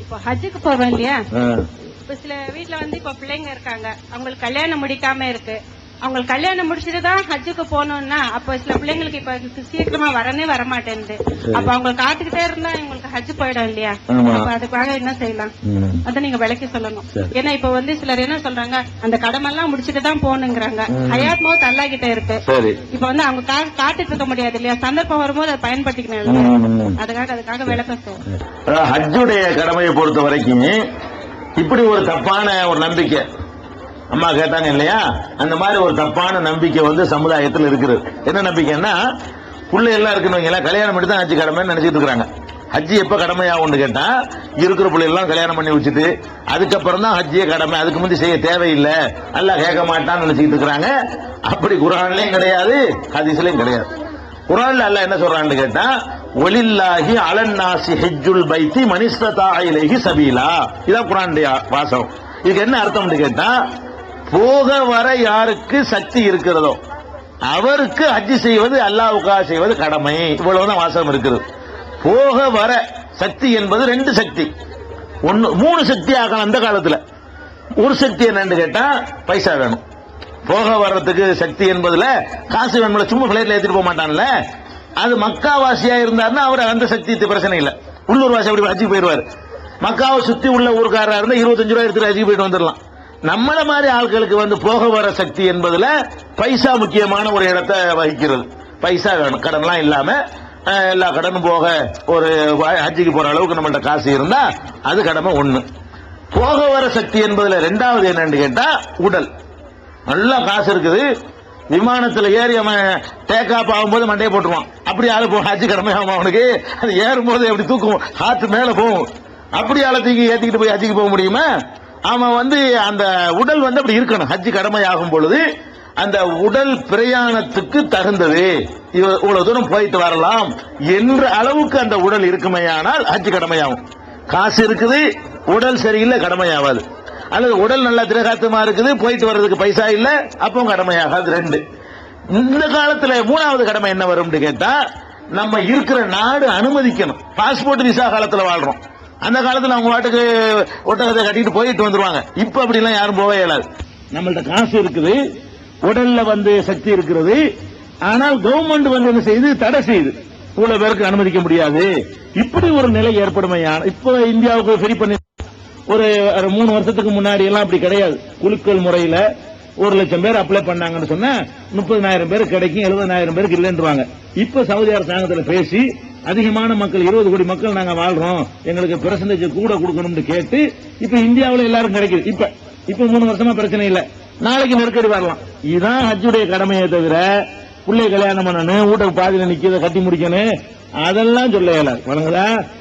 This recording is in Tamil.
இப்போ ஹஜ்ஜுக்கு போறோம் இல்லையா, இப்ப சில வீட்டுல இப்ப பிள்ளைங்க இருக்காங்க, அவங்களுக்கு கல்யாணம் முடிக்காம இருக்கு. அவங்களுக்கு கல்யாணம் முடிச்சுட்டு தான் ஹஜ்ஜுக்கு போகணும்னா அப்ப சில பிள்ளைங்களுக்கு இப்ப சீக்கிரமா வர மாட்டேங்குது. அப்ப அவங்க காத்துக்கிட்டே இருந்தா இவங்களுக்கு ஹஜ் போயிடும் இல்லையா? அப்ப அதுக்காக என்ன செய்யலாம் அத நீங்க விளக்கி சொல்லணும். ஏன்னா இப்ப சிலர் என்ன சொல்றாங்க, அந்த கடமை எல்லாம் முடிச்சுட்டு தான் போகணுங்கிறாங்க. ஹயாத் மௌத் அல்லாஹ் கிட்ட இருக்கு. இப்ப அவங்க காத்துட்டு இருக்க முடியாது இல்லையா? சந்தர்ப்பம் வரும்போது அதை பயன்படுத்திக்கணும். அதுக்காக விளக்கம் செய்யும். ஹஜ்ஜுடைய கடமையை பொறுத்த வரைக்கும் இப்படி ஒரு தப்பான ஒரு நம்பிக்கை அம்மா கேட்டாங்க இல்லையா, அந்த மாதிரி ஒரு தப்பான நம்பிக்கை சமுதாயத்தில் இருக்குது. என்ன நம்பிக்கைன்னா, புள்ள எல்லாம் இருக்குன்னு கல்யாணம் பண்ணி தான் ஹஜ்ஜி கடமைன்னு நினைச்சிட்டு இருக்காங்க. ஹஜ்ஜி எப்ப கடமையாகும் கேட்டா, இருக்கிற பிள்ளை எல்லாம் கல்யாணம் பண்ணி வச்சுட்டு அதுக்கப்புறம் தான் ஹஜ்ஜிய கடமை, அதுக்கு முந்தி செய்ய தேவையில்லை, அல்லாஹ் கேட்க மாட்டான்னு நினைச்சிட்டு இருக்காங்க. அப்படி குர்ஆன்லயும் கிடையாது, ஹதீஸ்லயும் கிடையாது. குர்ஆன்ல அல்லாஹ் என்ன சொல்றான்னு கேட்டா, வலில்லாஹி அலன்னாசி ஹஜ்ஜுல் பைத்தி மன் இஸ்ததா இலைஹி சபீலா. இதான் குர்ஆனுடைய வாசகம். இதுக்கு என்ன அர்த்தம்னு கேட்டா, போக வர யாருக்கு சக்தி இருக்கிறதோ அவருக்கு ஹஜ் செய்வது அல்லாஹ்வுக்காக செய்வது கடமை. இவ்வளவுதான் வாசகம் இருக்குது. போக வர சக்தி என்பது ரெண்டு சக்தி, மூணு சக்தி ஆகலாம். அந்த காலத்துல ஒரு சக்தி என்னன்னு கேட்டா பைசா வேணும். போக வர்றதுக்கு சக்தி என்பதுல காசு வேணும்ல, சும்மா பிளைட்ல ஏத்திட்டு போக மாட்டான்ல. அது மக்காவாசியா இருந்தாருன்னா அவர் அந்த சக்தி பிரச்சனை இல்லை. உள்ளூர் வாசி அப்படி ஹஜ்ஜுக்கு போயிடுவாரு. மக்காவை சுத்தி உள்ள ஊருக்காரா இருந்தா 25 ரூபாய் எடுத்துட்டு ஹஜ்ஜுக்கு போயிட்டு வந்துடலாம். நம்மள மாதிரி ஆட்களுக்கு போக வர சக்தி என்பதுல பைசா முக்கியமான ஒரு இடத்தை வகிக்கிறது. பைசா வேணும், கடன்லாம் இல்லாம எல்லா கடனும் போக ஒரு ஹஜ்ஜுக்கு போற அளவுக்கு நம்மள்ட்ட காசு இருந்தா அது கடமை ஒண்ணு. போக வர சக்தி என்பதுல ரெண்டாவது என்னன்னு கேட்டா உடல். நல்லா காசு இருக்குது, விமானத்துல ஏறி அவன் டேக் ஆஃப் ஆகும்போது மண்டையை போட்டுருவான். அப்படி ஆளு போக ஹஜ்ஜு கடமை ஆகும் அவனுக்கு. அது ஏறும்போது எப்படி தூக்கும், காத்து மேல போகும். அப்படி ஆளத்துக்கு ஏத்திக்கிட்டு போய் ஹஜ்ஜுக்கு போக முடியுமா? அவன் அந்த உடல் அப்படி இருக்கணும். ஹஜ் கடமை ஆகும் பொழுது அந்த உடல் பிரயாணத்துக்கு தகுந்தது, இவ்வளவு தூரம் போயிட்டு வரலாம் என்ற அளவுக்கு அந்த உடல் இருக்குமையானால் ஹஜ் கடமையாகும். காசு இருக்குது, உடல் சரியில்லை, கடமையாவாது. அல்லது உடல் நல்லா திரகாத்தமா இருக்குது, போயிட்டு வர்றதுக்கு பைசா இல்ல, அப்பவும் கடமையாகாது. ரெண்டு. இந்த காலத்துல மூணாவது கடமை என்ன வரும் கேட்டா, நம்ம இருக்கிற நாடு அனுமதிக்கணும். பாஸ்போர்ட் விசா காலத்துல வாழ்றோம். அந்த காலத்துல அவங்க வாட்டுக்கு ஒட்டகத்தை கட்டிட்டு போயிட்டு வந்துருவாங்க. இப்ப அப்படி எல்லாம் யாரும் போக இயலாது. நம்மள்ட்ட காசு இருக்குது, உடல்ல சக்தி இருக்கிறது. ஆனால் கவர்மெண்ட் என்ன செய்யுது, தடை செய்யுது. இவ்வளவு பேருக்கு அனுமதிக்க முடியாது. இப்படி ஒரு நிலை ஏற்படுமையான இப்ப இந்தியாவுக்கு சரி பண்ணி ஒரு 3 வருஷத்துக்கு முன்னாடி எல்லாம் அப்படி கிடையாது. குலுக்கல் முறையில 1,00,000 பேர் அப்ளை பண்ணாங்கன்னு சொன்னா 30,000 பேர் கிடைக்கும், 70,000 பேருக்கு இல்லைன்றாங்க. இப்ப சவுதி அரசாங்கத்தில் பேசி அதிகமான மக்கள் 20 கோடி மக்கள் நாங்க வாழ்றோம், எங்களுக்கு பெர்சன்டேஜ் கூட கொடுக்கணும்னு கேட்டு இப்ப இந்தியாவில் எல்லாரும் கிடைக்குது. இப்ப 3 வருஷமா பிரச்சனை இல்ல, நாளைக்கு நெருக்கடி வரலாம். இதுதான் ஹஜ்ஜுடைய கடமையை தவிர பிள்ளை கல்யாணம் பண்ணணும், வீட்டுக்கு பாதியில நிக்கிறத கட்டி முடிக்கணும், அதெல்லாம் சொல்ல இயலாது. வணங்குதா?